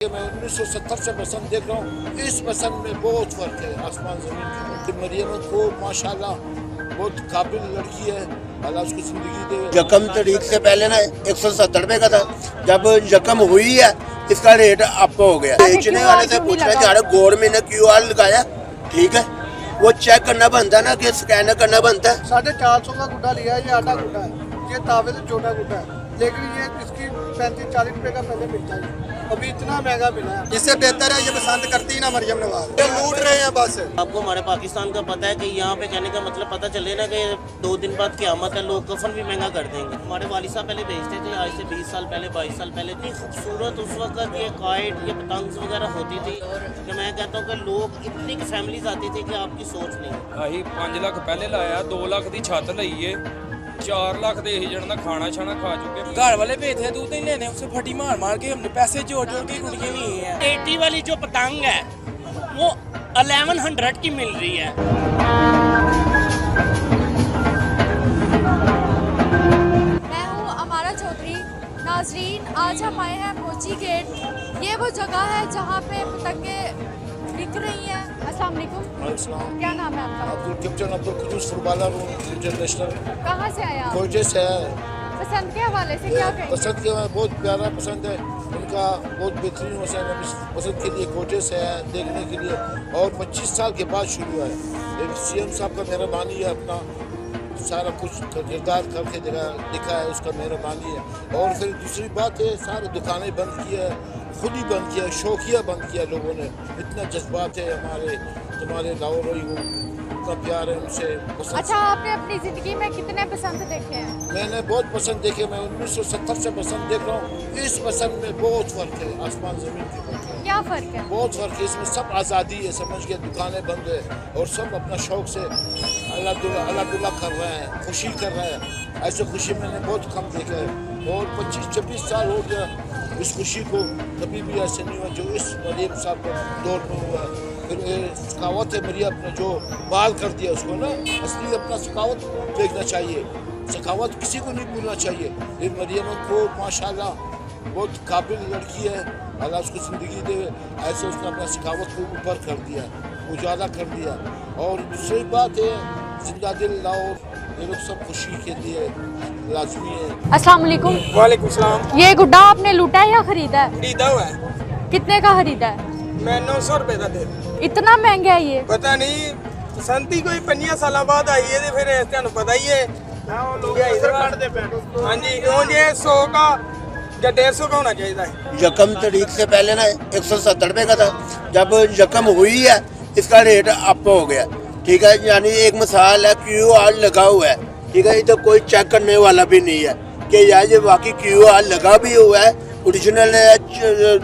मैं 1970 से बसंत देख रहा हूँ। इस बसंत में बहुत फर्क है आसमान ज़मीन की। मरियम को माशाल्लाह बहुत काबिल लड़की है, अल्लाह उसको ज़िंदगी दे। जख्म तरीक से पहले ना 170 रुपए का था, जब जख्म हुई है इसका रेट अप हो गया। बेचने वाले से पूछना चाह रहे गवर्नमेंट ने QR लगाया, ठीक है, वो चेक करना बनता है ना कि स्कैन करना बनता है। 450 का गुड्डा लिया है, ये आटा गुड्डा है, ये तावे से छोटा गुड्डा है, लेकिन ये इसकी 35-40 रुपए का पहले मिलता है, अभी इतना महंगा मिला है। इससे बेहतर है ये पसंद करती ही ना मरियम नवाज, ये लूट रहे हैं बस। आपको हमारे पाकिस्तान का पता है कि यहाँ पे कहने का मतलब पता चले ना कि 2 दिन बाद क़यामत है, लोग कफन भी महंगा कर देंगे। हमारे वालिद साहब पहले बेचते थे, आज से 20 साल पहले 22 साल पहले। इतनी खूबसूरत उस वक्त ये काइट ये पतंग वगैरह होती थी, और कि मैं कहता हूँ कि लोग इतनी फैमिलीज आती थी कि आपकी सोच नहीं। ਅਸੀਂ 5 ਲੱਖ ਪਹਿਲੇ ਲਾਇਆ, 2 ਲੱਖ ਦੀ ਛੱਤ ਲਈਏ, 4 ਲੱਖ ਦੇ ਇਹੀ ਜਣ ਦਾ ਖਾਣਾ ਛਾਣਾ खा चुके। घर वाले भेजते दूध नहीं लेने, उससे फटी मार मार के हमने पैसे जोड़ जोड़ के कुड़ियाँ नहीं है। 80 वाली जो पतंग है वो 1100 की मिल रही है। मैं हूँ अमारा चौधरी। नाजरीन, आज हम आए हैं मोची गेट। ये वो जगह है जहाँ पे पतंगे बिक रही हैं। अस्सलाम वालेकुम, क्या नाम है आपका? अब्दुल कैप्टन अब्दुल कुदूस फुटबॉलर हूँ इंटरनेशनल। कहाँ से आए आप? कोयटे से है। पसंद के हवाले से क्या कहें? पसंद के बहुत प्यारा पसंद है उनका, बहुत बेहतरीन हुसैन है। पसंद के लिए कोयटे से है देखने के लिए, और 25 साल के बाद शुरू है। एक CM साहब का मेहरबानी है, अपना सारा कुछ किरदार करके दिखा है, उसका मेहरबानी है। और फिर दूसरी बात है, सारी दुकानें बंद की है, खुद ही बंद किया, शौकिया बंद किया लोगों ने। इतना जज्बात है हमारे तुम्हारे लाहौर को, इतना प्यार है उनसे। अच्छा, आपने अपनी ज़िंदगी में कितने पसंद देखे हैं? मैंने बहुत पसंद देखे। मैं 1970 से पसंद देख रहा हूँ। इस पसंद में बहुत फ़र्क है, आसमान ज़मीन की फ़र्क है। क्या फ़र्क है? बहुत फ़र्क है इसमें। सब आज़ादी है, समझ के दुकानें बंद है, और सब अपना शौक़ से अल्लाह कर रहे हैं, खुशी कर रहे हैं। ऐसे खुशी मैंने बहुत कम देखा है, और 25-26 साल हो गया इस खुशी को, कभी भी ऐसे नहीं हुआ जो इस मरियम साहब के दौर में हुआ है। फिर सखावत है मरियम ने जो बाल कर दिया उसको ना, असली अपना सखावत देखना चाहिए। सखावत किसी को नहीं भूलना चाहिए। ये मरियम को माशाल्लाह बहुत काबिल लड़की है, अल्लाह उसको ज़िंदगी दे। ऐसे उसने अपना सखावत को ऊपर कर दिया, उजाला कर दिया। और दूसरी बात है, जिंदा दिल लाओ, ये लोग सब खुशी के लिए लाजमी है। अस्सलाम वालेकुम। वालेकुम सलाम। ये गुड्डा आपने लूटा है या खरीदा है? खरीदा हुआ है, कितने का खरीदा है? मैं 900 रुपए का दे। इतना महंगा है ये? पता नहीं, पसंद कोई 5 साल बाद आई है, तो फिर तुहानू पता ही है। हाँ जी, ये 100 का या 150 का होना चाहिए है। जख्म तरीक से पहले ना 170 रुपए का था, जब जख्म हुई है इसका रेट अप हो गया, ठीक है। यानी एक मिसाल है, QR लगा हुआ है, ठीक है, इधर कोई चेक करने वाला भी नहीं है कि यार ये वाकई QR लगा भी हुआ है, ओरिजिनल है,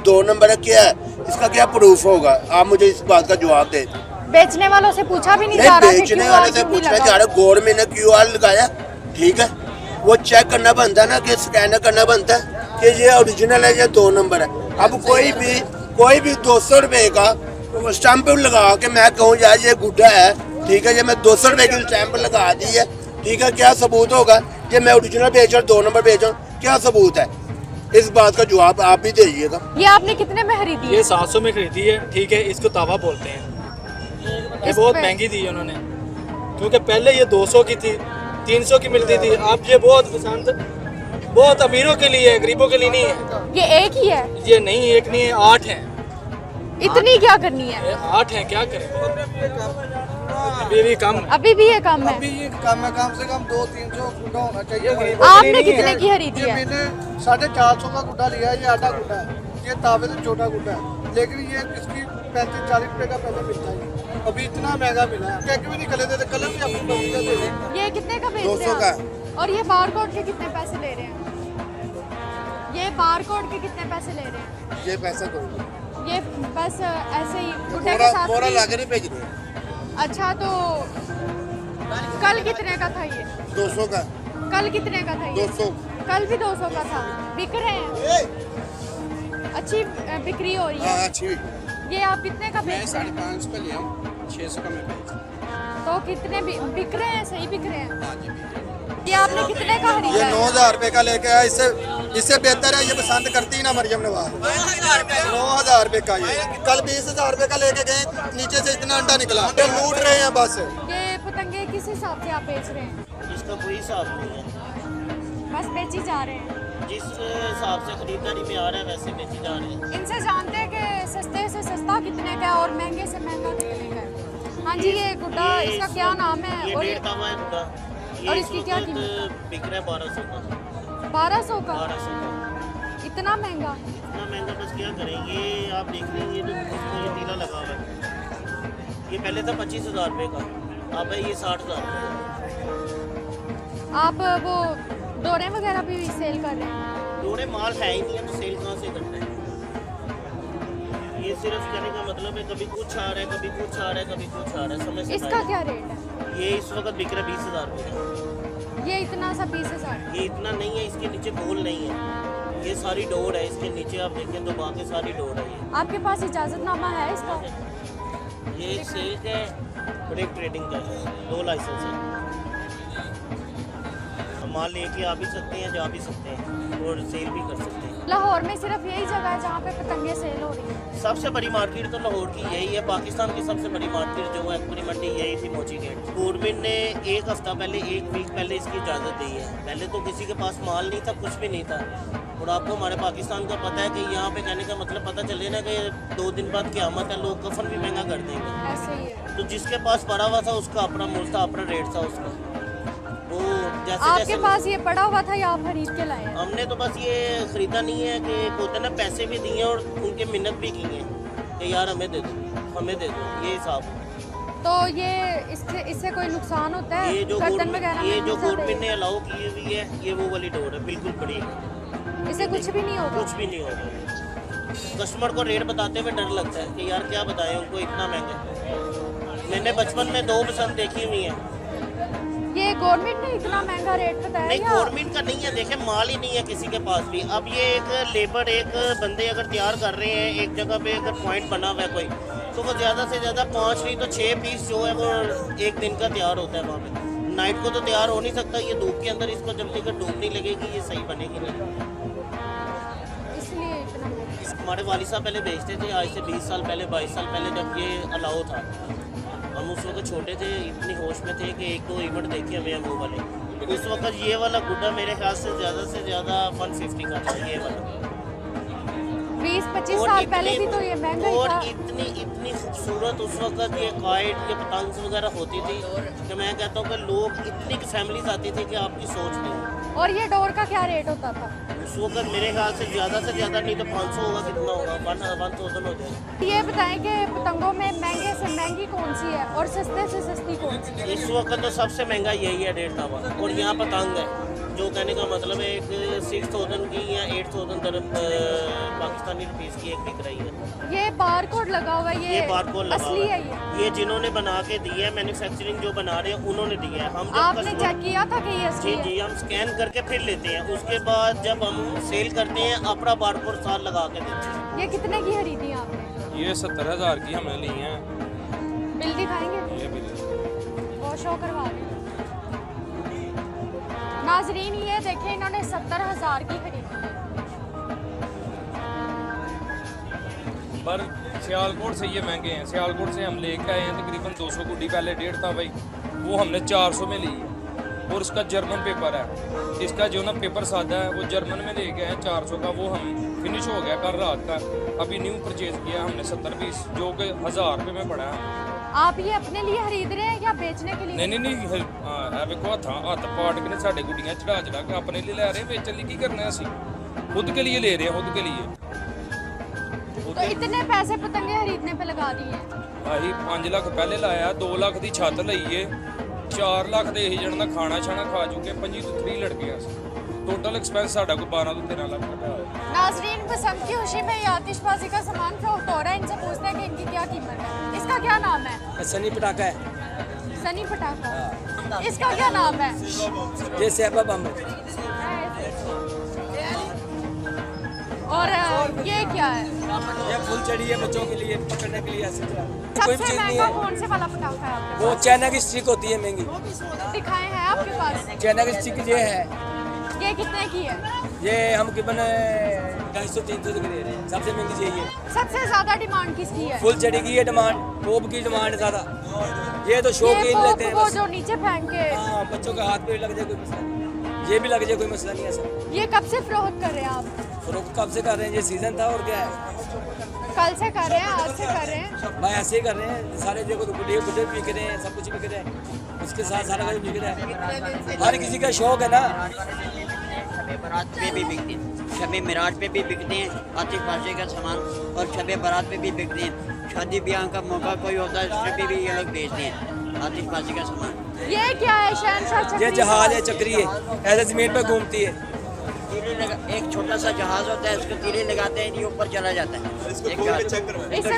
2 नंबर है, क्या है इसका, क्या प्रूफ होगा? आप मुझे इस बात का जवाब दें। बेचने वालों से पूछा भी नहीं जा रहा? बेचने वाले से पूछना चाह रहे गवर्नमेंट ने QR लगाया, ठीक है, वो चेक करना बनता है ना कि स्कैन करना बनता है कि ये ओरिजिनल है या 2 नंबर है। अब कोई भी 200 रुपए का स्टैंप लगा के मैं कहूँ यार ये गुड्डा है, ठीक है, ये मैं 200 रुपए की स्टैंप लगा दी है, ठीक है, क्या सबूत होगा कि मैं ओरिजिनल बेच रहा हूँ, 2 नंबर बेच रहा हूँ? क्या सबूत है? इस बात का जवाब आप भी दीजिएगा। ये आपने कितने में खरीदी है? ये 700 में खरीदी है, ठीक है, इसको तावा बोलते हैं। ये बहुत महंगी दी है उन्होंने, क्योंकि पहले ये 200 की थी, 300 की मिलती थी। अब ये बहुत पसंद, बहुत अमीरों के लिए है, गरीबों के लिए नहीं है। ये एक ही है? ये नहीं, एक नहीं है, 8 हैं। इतनी क्या करनी है? 8 हैं, क्या करें, अभी भी कम। अभी भी ये कम है? अभी ये कम से कम 200-300 गुड्डा होना चाहिए। आपने कितने की खरीदी ये है? मैंने 450 का गुड्डा लिया है, ये आटा गुड्डा है, ये तावे से छोटा गुड्डा है, लेकिन ये इसकी 35-40 रुपए का पहले मिलता है, अभी इतना महंगा मिला है। क्या भी नहीं कलर देते, कलर भी अपनी मर्जी का दे दें। ये कितने का बेच रहे 200 का। हैं? और ये बारकोड के कितने पैसे ले रहे हैं? ये बारकोड के कितने पैसे ले रहे हैं? ये पैसा कोई ये बस ऐसे ही गुड्डे के साथ मोरा ही? लाके नहीं भेज रहे। अच्छा, तो कल कितने का था ये? 200 का। कल कितने का था ये? 200। कल भी 200 का था। बिक रहे हैं? अच्छी बिक्री हो रही है? अच्छी। ये आप कितने का बेच रहे हैं? 550 का लिया, 600 का मैं बेच। तो कितने बिक रहे हैं? सही बिक रहे हैं? हाँ जी। ये आपने कितने का ये खरीदा है? 9,000 रुपए का लेके आया। इससे बेहतर है ये पसंद करती ही ना मरियम नवाज। 9,000 रुपए का ये। कल 20,000 रुपए का लेके गए, नीचे से इतना अंडा निकला। ये लूट रहे हैं बस। ये पतंगे किस हिसाब से आप बेच रहे हैं? इसका कोई हिसाब नहीं है, बस बेची जा रहे हैं। जिस हिसाब से खरीदारी में आ रहा है वैसे बेची जा रही है। इनसे जानते हैं कि सस्ते से सस्ता कितने का है और महंगे से महंगा कितने का है। हाँ जी, ये गुड्डा इसका क्या नाम है? ये और 1.5 तवा है गुड्डा। ये और इस इसकी क्या वक्त कीमत? बिक रहा है 1200 का। 1200 का? 1200 का इतना महंगा? इतना महंगा, बस क्या करें। ये आप देख लीजिए जो इसको ये तीला लगा हुआ है, ये पहले था 25,000 रुपये का, अब है ये 60,000 रुपये का। आप वो डोरे वगैरह भी सेल कर रहे हैं? डोरे माल है ही नहीं है तो सेल कहाँ से करते हैं। ये सिर्फ कहने का मतलब है कभी कुछ आ रहा है, कभी कुछ आ रहा है, कभी कुछ आ रहा है, समझ से इसका बाहर क्या रेट है? है। ये इस वक्त बिक रहा है 20,000 रुपये का। ये इतना सा 20,000? ये इतना नहीं है, इसके नीचे बोल नहीं है, ये सारी डोर है। इसके नीचे आप देखें तो बाकी सारी डोर है। आपके पास इजाजतनामा है इसका? ये एक सेल का है और एक ट्रेडिंग का है, 2 लाइसेंस है। माल लेके आ भी सकते हैं, जा भी सकते हैं और सेल भी कर सकते हैं। लाहौर में सिर्फ यही जगह है जहाँ पे पतंगे सेल हो रही है? सबसे बड़ी मार्केट तो लाहौर की यही है। पाकिस्तान की सबसे बड़ी मार्केट जो है एक्सपोर्ट मंडी यही थी, मोची गेट। गवर्नमेंट ने एक हफ्ता पहले, एक वीक पहले इसकी इजाज़त दी है। पहले तो किसी के पास माल नहीं था, कुछ भी नहीं था। और आपको हमारे पाकिस्तान का पता है कि यहाँ पे कहने का मतलब पता चले ना कि 2 दिन बाद क़यामत है, लोग कफन भी महंगा कर देंगे। ऐसे ही है। तो जिसके पास पड़ा हुआ था उसका अपना मूल्य था, अपना रेट था उसका। वो जैसे आपके जैसे पास ये पड़ा हुआ था या आप खरीद के लाए हैं? हमने तो बस ये खरीदा नहीं है कि होता ना, पैसे भी दिए और उनके मिन्नत भी की है कि यार हमें दे दो, हमें दे दो, ये हिसाब। तो ये इससे कोई नुकसान होता है? ये जो गर्दन वगैरह में ये जो घुस जाता गवर्नमेंट है? ने अलाउ की हुई है, ये वो वाली डोर है, बिल्कुल बड़ी। इससे कुछ भी नहीं होगा? कुछ भी नहीं होगा। कस्टमर को रेट बताते हुए डर लगता है कि यार क्या बताएं उनको इतना महंगा। मैंने बचपन में 2 पसंद देखी हुई हैं। ये गवर्नमेंट ने इतना महंगा रेट बताया नहीं, या? गवर्नमेंट का नहीं है, देखें माल ही नहीं है किसी के पास भी। अब ये एक लेबर, एक बंदे अगर तैयार कर रहे हैं एक जगह पे, अगर पॉइंट बना हुआ है कोई, तो वो ज़्यादा से ज़्यादा 5 नहीं तो 6 पीस जो है वो एक दिन का तैयार होता है वहाँ पे। नाइट को तो तैयार हो नहीं सकता। ये धूप के अंदर इसको जब तक डूब नहीं लगेगी ये सही बनेगी नहीं। इसलिए इतना महंगा। हमारे वालिद साहब पहले बेचते थे, आज से 20 साल पहले, 22 साल पहले जब ये अलाउ था। हम उस वक्त छोटे थे, इतनी होश में थे कि 1-2 इवेंट देखे हमें वो वाले। उस वक्त ये वाला गुड्डा मेरे ख्याल से ज़्यादा 150 का था ये वाला। 20-25 और साल इतनी- पहले भी तो ये महंगा ही और था। इतनी खूबसूरत उस वक्त ये काइट, ये पतंग वगैरह होती थी कि मैं कहता हूँ कि लोग, इतनी फैमिलीज आती थी कि आपकी सोच नहीं। और ये डोर का क्या रेट होता था? उस वक्त मेरे ख्याल से ज़्यादा नहीं तो 500 होगा, कितना होगा, 1,000 हो जाएगा। ये बताएं कि पतंगों में महंगे से महंगी कौन सी है और सस्ते से सस्ती कौन सी है? इस वक्त तो सबसे महंगा यही है 1.5 तवा। और यहाँ पतंग है जो कहने का मतलब है एक 6,000 की या 8,000 पाकिस्तानी रुपीस की एक बिक रही है। ये बारकोड लगा हुआ है, ये बारकोड लगा असली हुआ है ये जिन्होंने बना के दी है, मैन्युफैक्चरिंग जो बना रहे हैं उन्होंने दी है। हम जब आपने customer- चेक किया था कि ये असली जी है? जी, हम स्कैन करके फिर लेते हैं। उसके बाद जब हम सेल करते हैं अपना बारकोड साथ लगा के देते हैं। ये कितने की खरीदी आपने? ये 70,000 की हमने ली है। बिल दिखाएंगे? ये बिल वो शो करवा दें। नाजरीन ये देखें, इन्होंने 70,000 की खरीदी है। पर सियालकोट से ये महंगे हैं। सियालकोट से हम लेके आए हैं तकरीबन 200 गुड्डी, पहले 1.5 था भाई, वो हमने 400 में ली है। और इसका जर्मन पेपर है, इसका जो ना पेपर सादा है वो जर्मन में लेके आए 400 का। वो हम फिनिश हो गया कल रात का, अभी न्यू परचेज किया हमने 70 पीस, जो कि 1,000 रुपये में पड़ा है। आप ये अपने लिए खरीद रहे हैं या बेचने के लिए? नहीं ਵੇਖੋ ਹੱਥ ਪਾੜ के ने साढ़े गुड्डियाँ चढ़ा के अपने लिए ले रहे हैं, बेचने लिए की करना है ਅਸੀਂ खुद के लिए ले रहे हैं, खुद के लिए। तो इतने पैसे पतंगे खरीदने पे लगा दिए? ਅਸੀਂ 5 ਲੱਖ ਪਹਿਲੇ ਲਾਇਆ, 2 ਲੱਖ ਦੀ ਛੱਤ ਲਈਏ, 4 ਲੱਖ ਦੇ ਇਹ ਜਣ ਦਾ ਖਾਣਾ ਛਾਣਾ ਖਾ ਚੁੱਕੇ, 25 ਤੋਂ 3 ਲੜਕੀਆਂ ਸੀ। टोटल एक्सपेंस साढ़ा को 12 तो 13 लाख रुपया है। नाजरीन बसंत की खुशी में ये आतिशबाजी का सामान फरोख्त हो रहा है, इनसे पूछते हैं कि इनकी क्या कीमत है। इसका क्या नाम है? सनी पटाखा है, सनी पटाखा। इसका क्या नाम है? ये सैबा बम है। और ये क्या है? ये फुल चढ़ी है बच्चों के लिए पकड़ने के लिए ऐसे कोई सबसे चीज़ नहीं महंगा है। कौन से वाला पटाखा है आपके वो चाइना की स्टिक होती है महंगी। पास? दिखाए हैं आपके पास? चाइना की स्टिक ये है, ये कितने की है? ये हम करीबन 250-300 की दे रहे हैं। सबसे महंगी चाहिए। सबसे ज्यादा डिमांड किसकी है? फुल चढ़ी की है डिमांड, पोप की डिमांड है ज़्यादा। ये तो ये शौकीन पोप लेते हैं वो बस। जो नीचे फेंक के, हाँ, बच्चों के हाथ पे भी लग जाए कोई मसला नहीं, ये भी लग जाए कोई मसला नहीं है सर। ये कब से फरोख्त कर रहे हैं आप? फरोख्त कब से कर रहे हैं? ये सीजन था और क्या है, कल से कर रहे हैं, आज से कर रहे हैं? भाई ऐसे ही कर रहे हैं सारे। देखो तो गुड्डे गुड्डे बिक रहे हैं, सब कुछ बिक रहा है, उसके साथ सारा कुछ बिक रहा है। हर किसी का शौक है ना। शब बारात पे भी बिकते हैं, शब मिराज पे भी बिकते हैं आतिशबाजी का सामान, और शब बारात पे भी बिकते हैं। शादी ब्याह का मौका कोई होता है उस पे भी ये लोग बेचते हैं आतिशबाजी का सामान। ये क्या है? शहनशाह चक्री? ये जहाज है, चक्री है, ऐसे जमीन पे घूमती है। तीरे लगा, एक छोटा सा जहाज होता है, उसको तीरे लगाते हैं, ये ऊपर चला जाता है। इससे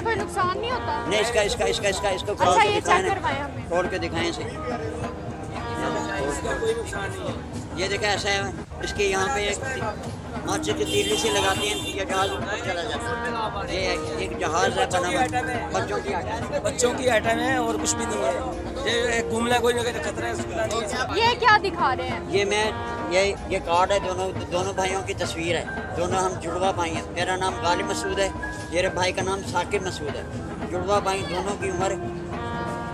कोई नुकसान नहीं होता? नहीं, इसको खोल अच्छा, के ये दिखाएं चेक ना। करवाएं हमें। खोल के दिखाएं इसे। इसका कोई नुकसान नहीं है। ये देखा ऐसा है, इसके यहाँ पे एक माचिस की तीली से लगाते हैं, ये जहाज ऊपर चला जाता है। ये एक जहाज है बना हुआ, बच्चों की आइटम है। बच्चों की आइटम है और कुछ भी नहीं है। ये घूमना कोई जगह खतरा है उसका नहीं है। ये क्या दिखा रहे हैं? ये कार्ड है, दोनों भाइयों की तस्वीर है। दोनों हम जुड़वा भाई हैं। मेरा नाम गालिब मसूद है, मेरे भाई का नाम साकिब मसूद है। जुड़वा भाई, दोनों की उम्र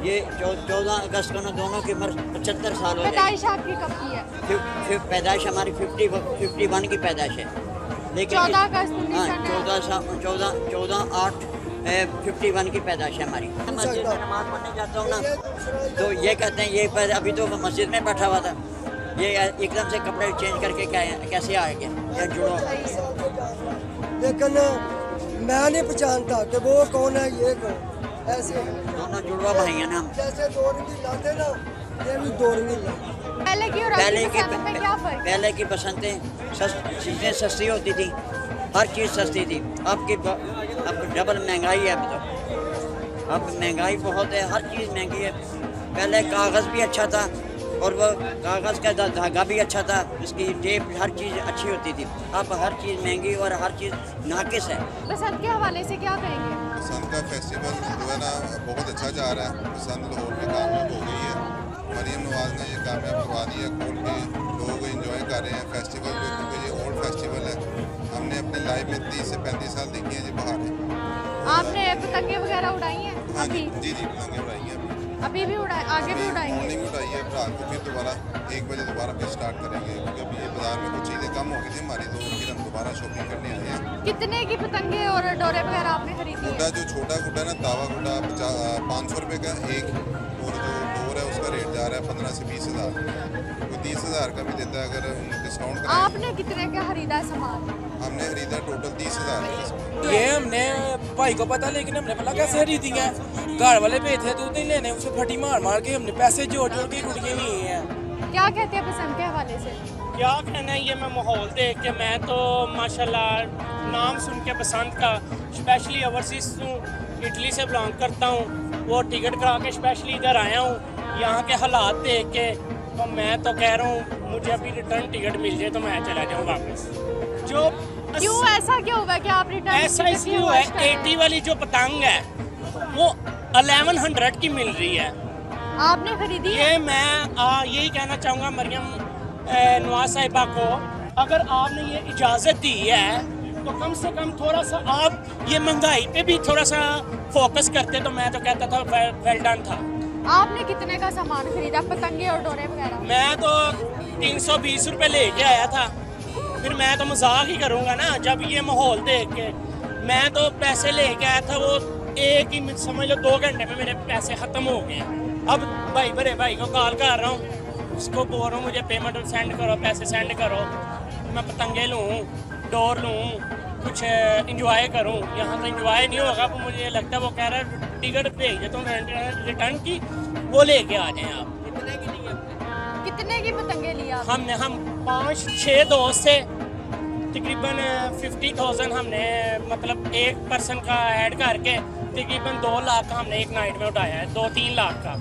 ये 14 अगस्त को ना दोनों की उम्र 75 साल हो गई। पैदाइश आपकी कब की है? पैदाइश हमारी 51 की पैदाइश है, लेकिन 14 अगस्त 14/8/51 की पैदाइश है हमारी। मस्जिद में नमाज पढ़ने जाता हूँ ना, तो ये कहते हैं ये अभी तो मस्जिद में बैठा हुआ था, ये एकदम से कपड़े चेंज करके कैसे आ गया? ये जुड़ो। लेकिन मैं नहीं पहचानता कि वो कौन है, ये कौन, ऐसे दोनों जुड़वा भाई हैं ना हम। जैसे 2 रिंगी लाते ना, ये भी 2 रिंगी लाते। पहले की और अब पहले की की पसंद में क्या फर्क है? पहले की पसंदें चीज़ें सस्ती होती थी, हर चीज़ सस्ती थी। अब डबल महंगाई है। अब महंगाई बहुत है, हर चीज़ महंगी है। पहले कागज़ भी अच्छा था और वो कागज़ का धागा भी अच्छा था, उसकी टेप, हर चीज़ अच्छी होती थी। अब हर चीज़ महंगी और हर चीज़ नाकिस है। पसंद के हवाले से क्या कहेंगे? पसंद का फेस्टिवल जो है ना बहुत अच्छा जा रहा है। पसंद लाहौर में कामयाब हो गई है, मरीम नवाज ने ये कामयाब करवा दी है, खोल के लोग एंजॉय कर रहे हैं फेस्टिवल को, क्योंकि ये ओल्ड फेस्टिवल है। हमने अपनी लाइफ में 30 से 35 साल देखी है जी बाहर है। आपने पतंगे वगैरह उड़ाई हैं? हाँ जी अभी जी पतंगे उड़ाई हैं अभी भी उड़ाए, आगे भी उड़ाएंगे? मॉर्निंग उड़ाई है, रात को फिर दोबारा 1 बजे दोबारा फिर स्टार्ट करेंगे, क्योंकि अभी ये बाजार में कुछ चीज़ें कम हो गई थी हमारी, तो फिर हम दोबारा शॉपिंग करने आए हैं। कितने की पतंगे और डोरे वगैरह आपने खरीदी गुड्डा है? जो छोटा गुड्डा है ना, तावा गुड्डा 500 रुपये का एक, और जो डोर है उसका रेट जा रहा है 15 से 20 हज़ार। तो 30 हज़ार का भी देता है अगर डिस्काउंट कराएं। आपने कितने का खरीदा है सामान? हमने खरीदा टोटल 30 हज़ार। ये हमने भाई को पता, लेकिन हमने पता कैसे खरीदी है। घर वाले पे थे दूध नहीं लेने, उसे फटी मार मार के हमने पैसे जोड़ जोड़ के गुड़िया नहीं है। क्या कहते हैं पसंद के हवाले से? क्या कहना है, ये मैं माहौल देख के मैं तो माशाल्लाह नाम सुन के पसंद का, स्पेशली ओवरसीज हूँ, इटली से बिलोंग करता हूँ, वो टिकट करा के स्पेशली इधर आया हूँ। यहाँ के हालात देख के तो मैं तो कह रहा हूँ मुझे अभी रिटर्न टिकट मिल जाए तो मैं चला जाऊँ वापस। जो क्यों ऐसा क्यों हुआ कि आप रिटर्न? ऐसा इसलिए हुआ है, 80 वाली जो पतंग है वो 1100 की मिल रही है। आपने खरीदी है? ये मैं यही कहना चाहूँगा मरियम नवाज साहिबा को, अगर आपने ये इजाज़त दी है तो कम से कम थोड़ा सा आप ये महंगाई पे भी थोड़ा सा फोकस करते तो मैं तो कहता था वेल डन था। आपने कितने का सामान खरीदा, पतंगे और डोरे वगैरह? मैं तो 320 रुपये लेके आया था, फिर मैं तो मजाक ही करूँगा ना जब ये माहौल देख के। मैं तो पैसे लेके आया था, वो एक ही समझ लो 2 घंटे में मेरे पैसे ख़त्म हो गए। अब भाई बड़े भाई को कॉल कर रहा हूँ, उसको बोल रहा हूँ मुझे पेमेंट सेंड करो, पैसे सेंड करो, मैं पतंगे लूँ, डोर लूँ, कुछ इंजॉय करूँ। यहाँ तो इंजॉय नहीं होगा, तो मुझे लगता है वो कह रहा है टिकट भेज देता हूँ रिटर्न की, वो लेके आ जाएँ आप। कितने की पतंगे लिया? हम 5-6 दोस्त से तकरीबन 50,000 हमने मतलब एक पर्सन का ऐड करके तकरीबन 2 लाख का हमने एक नाइट में उठाया है, 2-3 लाख का।